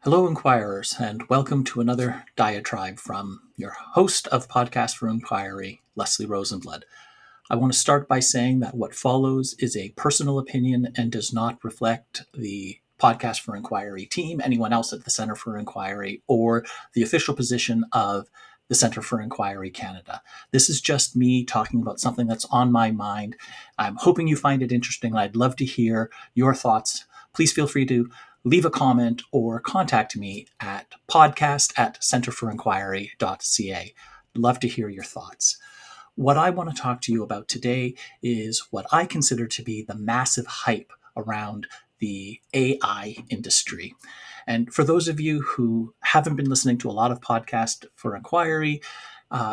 Hello, inquirers, and welcome to another diatribe from your host of Podcast for Inquiry, Leslie Rosenblood. I want to start by saying that what follows is a personal opinion and does not reflect the Podcast for Inquiry team, anyone else at the Centre for Inquiry, or the official position of the Centre for Inquiry Canada. This is just me talking about something that's on my mind. I'm hoping you find it interesting. I'd love to hear your thoughts. Please feel free to leave a comment or contact me at podcast@centerforinquiry.ca. Love to hear your thoughts. What I want to talk to you about today is what I consider to be the massive hype around the AI industry. And for those of you who haven't been listening to a lot of Podcast for Inquiry,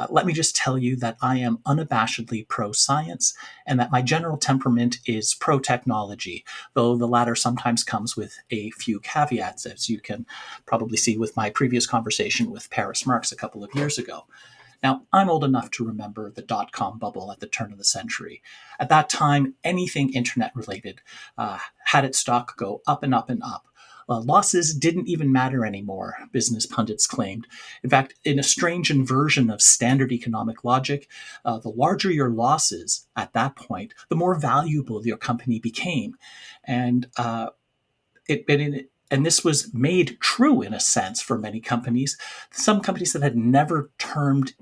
let me just tell you that I am unabashedly pro-science and that my general temperament is pro-technology, though the latter sometimes comes with a few caveats, as you can probably see with my previous conversation with Paris Marx a couple of years ago. Now, I'm old enough to remember the dot-com bubble at the turn of the century. At that time, anything internet-related had its stock go up and up and up. Losses didn't even matter anymore, business pundits claimed. In fact, in a strange inversion of standard economic logic, the larger your losses at that point, the more valuable your company became. And this was made true in a sense for many companies. Some companies that had never turned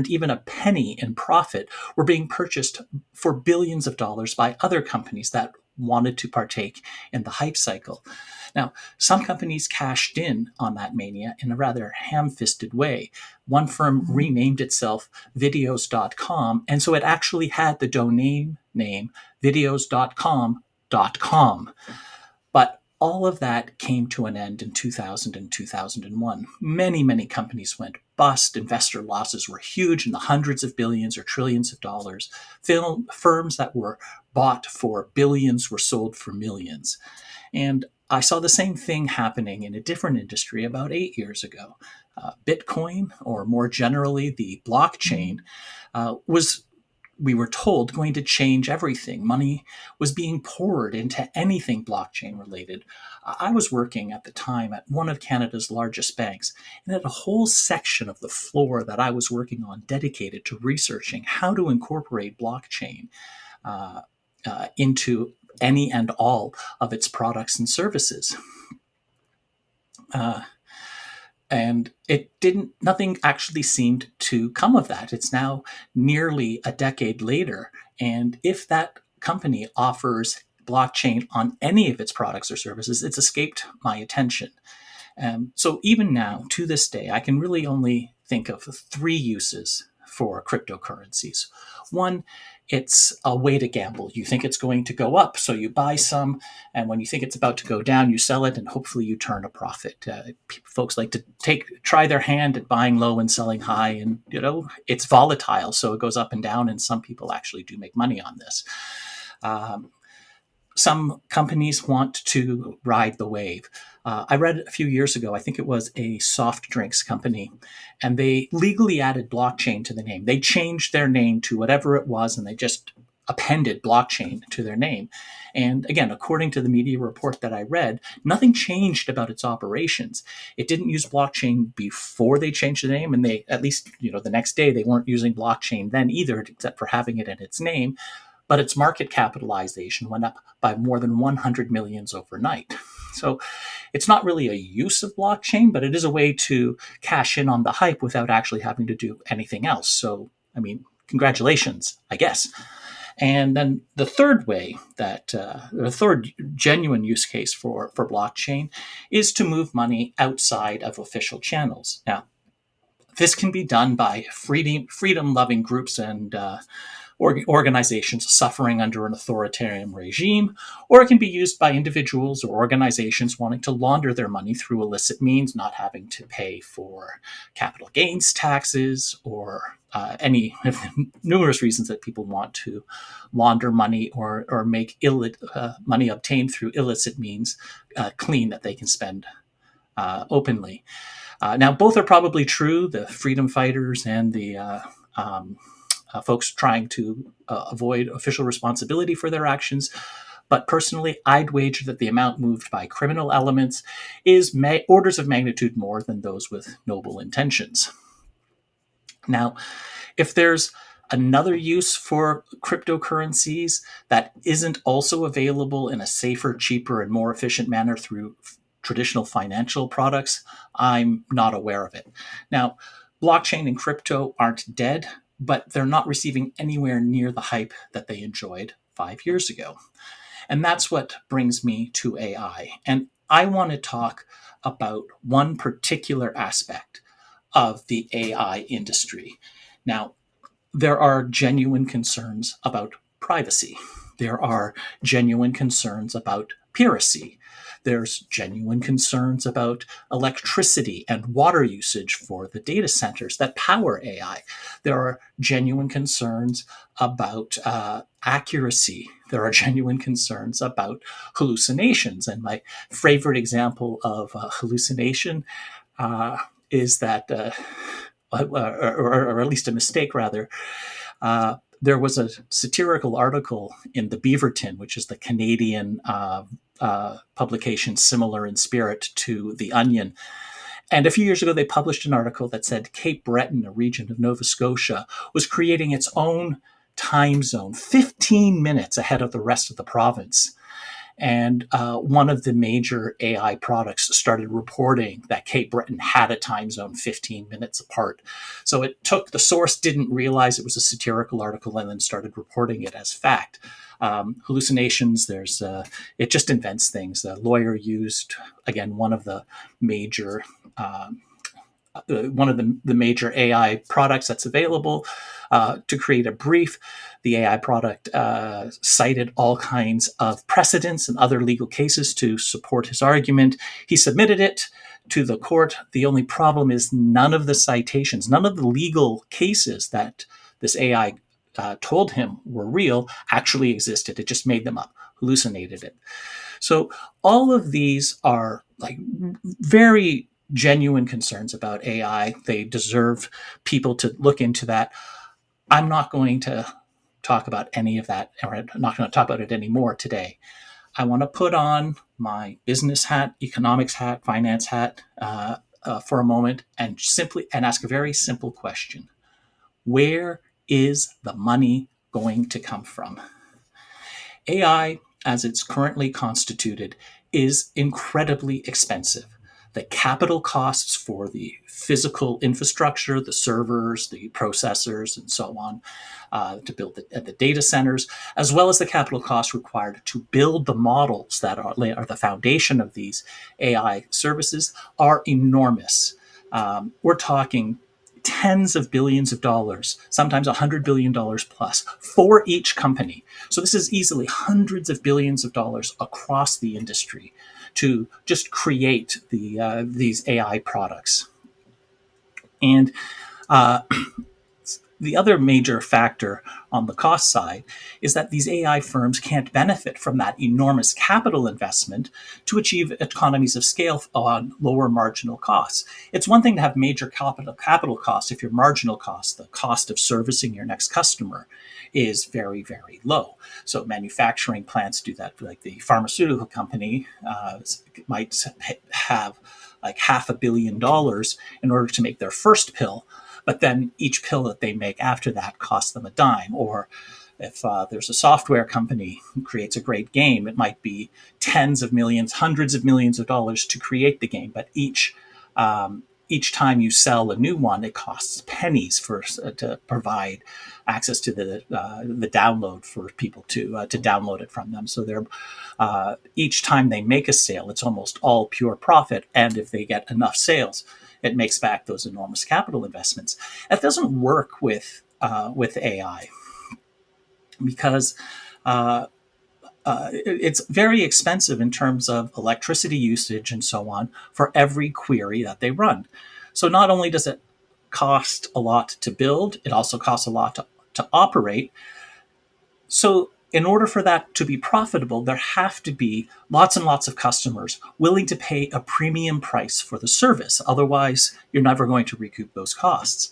even a penny in profit were being purchased for billions of dollars by other companies that wanted to partake in the hype cycle. Now, some companies cashed in on that mania in a rather ham-fisted way. One firm renamed itself videos.com, and so it actually had the domain name videos.com.com. But all of that came to an end in 2000 and 2001. Many companies went bust. Investor losses were huge in the hundreds of billions or trillions of dollars. Firms that were bought for billions were sold for millions. And I saw the same thing happening in a different industry about 8 years ago. Bitcoin, or more generally the blockchain, was, we were told, going to change everything. Money was being poured into anything blockchain related. I was working at the time at one of Canada's largest banks, and had a whole section of the floor that I was working on dedicated to researching how to incorporate blockchain into any and all of its products and services. And nothing actually seemed to come of that. It's now nearly a decade later. And if that company offers blockchain on any of its products or services, it's escaped my attention. So even now, to this day, I can really only think of 3 uses for cryptocurrencies. One, it's a way to gamble. You think it's going to go up, so you buy some, and when you think it's about to go down, you sell it, and hopefully you turn a profit. Folks like to try their hand at buying low and selling high, and it's volatile, so it goes up and down, and some people actually do make money on this. Some companies want to ride the wave. I read a few years ago, I think it was a soft drinks company, and they legally added blockchain to the name. They changed their name to whatever it was, and they just appended blockchain to their name. And again, according to the media report that I read, nothing changed about its operations. It didn't use blockchain before they changed the name, and they, at least, the next day, they weren't using blockchain then either, except for having it in its name. But its market capitalization went up by more than 100 millions overnight. So it's not really a use of blockchain, but it is a way to cash in on the hype without actually having to do anything else. So, congratulations, I guess. And then the third way the third genuine use case for blockchain is to move money outside of official channels. Now, this can be done by freedom-loving groups and organizations suffering under an authoritarian regime, or it can be used by individuals or organizations wanting to launder their money through illicit means, not having to pay for capital gains taxes or any numerous reasons that people want to launder money or make money obtained through illicit means clean, that they can spend openly. Now, both are probably true, the freedom fighters and the folks trying to avoid official responsibility for their actions. But personally, I'd wager that the amount moved by criminal elements is orders of magnitude more than those with noble intentions. Now, if there's another use for cryptocurrencies that isn't also available in a safer, cheaper, and more efficient manner through traditional financial products, I'm not aware of it. Now, blockchain and crypto aren't dead, but they're not receiving anywhere near the hype that they enjoyed 5 years ago. And that's what brings me to AI. And I want to talk about one particular aspect of the AI industry. Now, there are genuine concerns about privacy. There are genuine concerns about piracy. There's genuine concerns about electricity and water usage for the data centers that power AI. There are genuine concerns about accuracy. There are genuine concerns about hallucinations. And my favorite example of hallucination is that or at least a mistake rather, there was a satirical article in the Beaverton, which is the Canadian publication similar in spirit to The Onion. And a few years ago, they published an article that said Cape Breton, a region of Nova Scotia, was creating its own time zone 15 minutes ahead of the rest of the province. And one of the major AI products started reporting that Cape Breton had a time zone 15 minutes apart. So the source didn't realize it was a satirical article and then started reporting it as fact. Hallucinations, it just invents things. The lawyer used, again, one of the major major AI products that's available to create a brief. The AI product cited all kinds of precedents and other legal cases to support his argument. He submitted it to the court. The only problem is none of the citations, none of the legal cases that this AI told him were real actually existed. It just made them up, hallucinated it. So all of these are like very genuine concerns about AI. They deserve people to look into that. I'm not going to talk about any of that, or I'm not going to talk about it anymore today. I want to put on my business hat, economics hat, finance hat for a moment and ask a very simple question. Where is the money going to come from? AI, as it's currently constituted, is incredibly expensive. The capital costs for the physical infrastructure, the servers, the processors, and so on, to build the data centers, as well as the capital costs required to build the models that are the foundation of these AI services, are enormous. We're talking tens of billions of dollars, sometimes $100 billion plus for each company. So this is easily hundreds of billions of dollars across the industry to just create these AI products. And the other major factor on the cost side is that these AI firms can't benefit from that enormous capital investment to achieve economies of scale on lower marginal costs. It's one thing to have major capital costs if your marginal cost, the cost of servicing your next customer, is very, very low. So manufacturing plants do that. Like the pharmaceutical company might have like $500 million in order to make their first pill, but then each pill that they make after that costs them a dime. Or if there's a software company who creates a great game, it might be tens of millions, hundreds of millions of dollars to create the game. But each time you sell a new one, it costs pennies to provide access to the download for people to download it from them. So each time they make a sale, it's almost all pure profit. And if they get enough sales, it makes back those enormous capital investments. That doesn't work with AI because it's very expensive in terms of electricity usage and so on for every query that they run. So not only does it cost a lot to build, it also costs a lot to operate. So in order for that to be profitable, there have to be lots and lots of customers willing to pay a premium price for the service. Otherwise, you're never going to recoup those costs.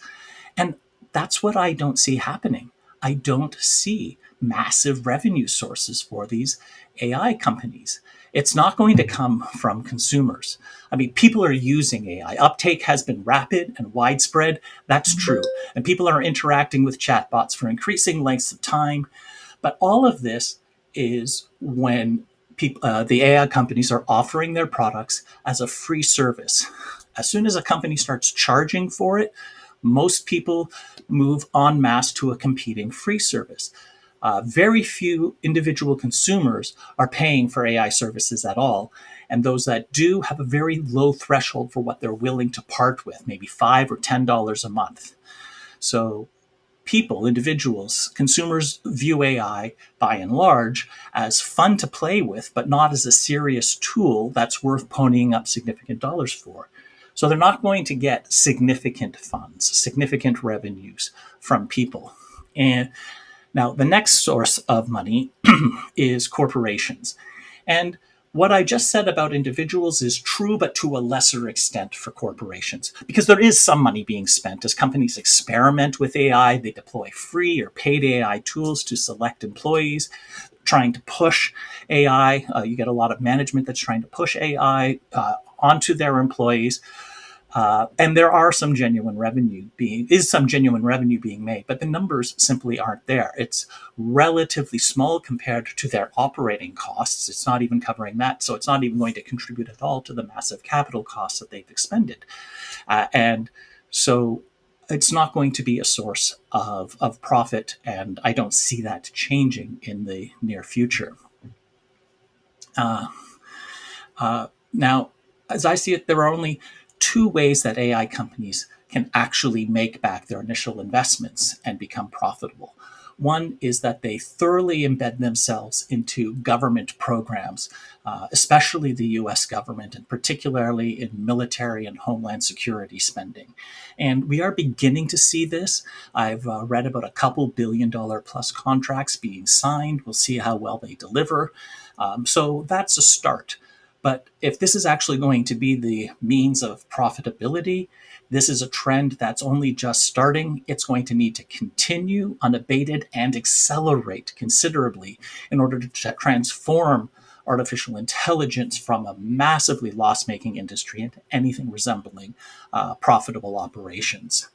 And that's what I don't see happening. I don't see massive revenue sources for these AI companies. It's not going to come from consumers. I mean, people are using AI. Uptake has been rapid and widespread. That's true. And people are interacting with chatbots for increasing lengths of time. But all of this is when the AI companies are offering their products as a free service. As soon as a company starts charging for it, most people move en masse to a competing free service. Very few individual consumers are paying for AI services at all. And those that do have a very low threshold for what they're willing to part with, maybe $5 or $10 a month. So people, individuals, consumers view AI by and large as fun to play with, but not as a serious tool that's worth ponying up significant dollars for. So they're not going to get significant funds, significant revenues from people. And now the next source of money is corporations. And what I just said about individuals is true, but to a lesser extent for corporations, because there is some money being spent as companies experiment with AI. They deploy free or paid AI tools to select employees, trying to push AI. You get a lot of management that's trying to push AI onto their employees. And there are some genuine revenue being made, but the numbers simply aren't there. It's relatively small compared to their operating costs. It's not even covering that, so it's not even going to contribute at all to the massive capital costs that they've expended. And so it's not going to be a source of profit, and I don't see that changing in the near future. Now, as I see it, there are only two ways that AI companies can actually make back their initial investments and become profitable. One is that they thoroughly embed themselves into government programs, especially the US government, and particularly in military and homeland security spending. And we are beginning to see this. I've read about a couple $1 billion plus contracts being signed. We'll see how well they deliver. So that's a start. But if this is actually going to be the means of profitability, this is a trend that's only just starting. It's going to need to continue unabated and accelerate considerably in order to transform artificial intelligence from a massively loss-making industry into anything resembling profitable operations.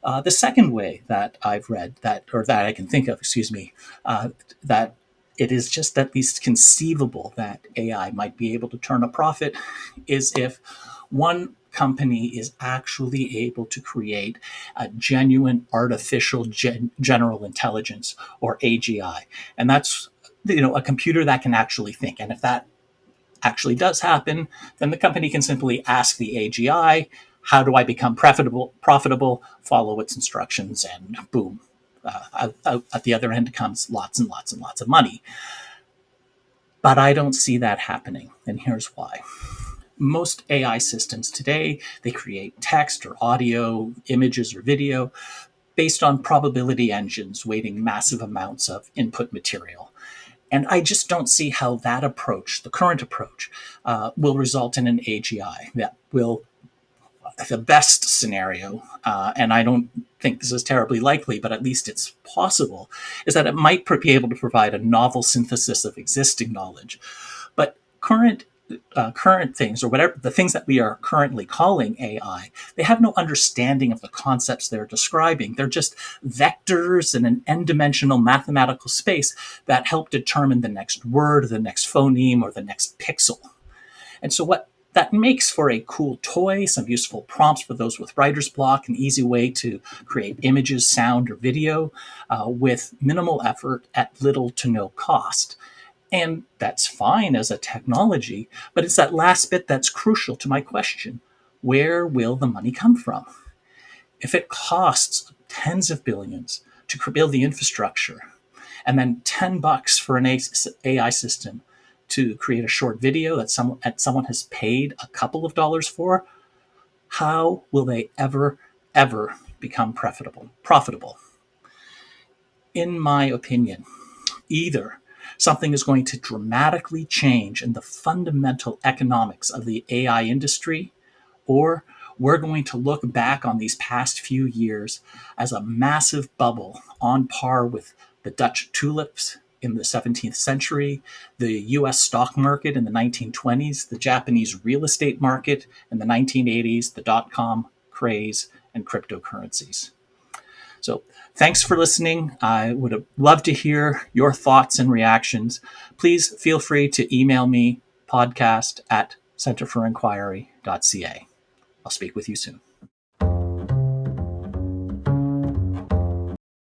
The second way that I've read that I can think of, that it is just at least conceivable that AI might be able to turn a profit is if one company is actually able to create a genuine artificial general intelligence, or AGI. And that's a computer that can actually think. And if that actually does happen, then the company can simply ask the AGI, how do I become profitable, follow its instructions, and boom. At the other end comes lots and lots and lots of money. But I don't see that happening, and here's why. Most AI systems today, they create text or audio, images or video based on probability engines weighting massive amounts of input material. And I just don't see how that approach, the current approach, will result in an AGI that will, the best scenario, and I don't think this is terribly likely, but at least it's possible, is that it might be able to provide a novel synthesis of existing knowledge. But current things, or whatever the things that we are currently calling AI, they have no understanding of the concepts they're describing. They're just vectors in an n-dimensional mathematical space that help determine the next word, the next phoneme, or the next pixel. And so what that makes for a cool toy, some useful prompts for those with writer's block, an easy way to create images, sound, or video with minimal effort at little to no cost. And that's fine as a technology, but it's that last bit that's crucial to my question. Where will the money come from? If it costs tens of billions to build the infrastructure, and then $10 for an AI system to create a short video that someone has paid a couple of dollars for, how will they ever become profitable? In my opinion, either something is going to dramatically change in the fundamental economics of the AI industry, or we're going to look back on these past few years as a massive bubble on par with the Dutch tulips in the 17th century, the US stock market in the 1920s, the Japanese real estate market in the 1980s, the dot-com craze, and cryptocurrencies. So thanks for listening. I would have loved to hear your thoughts and reactions. Please feel free to email me, podcast@centerforinquiry.ca. I'll speak with you soon.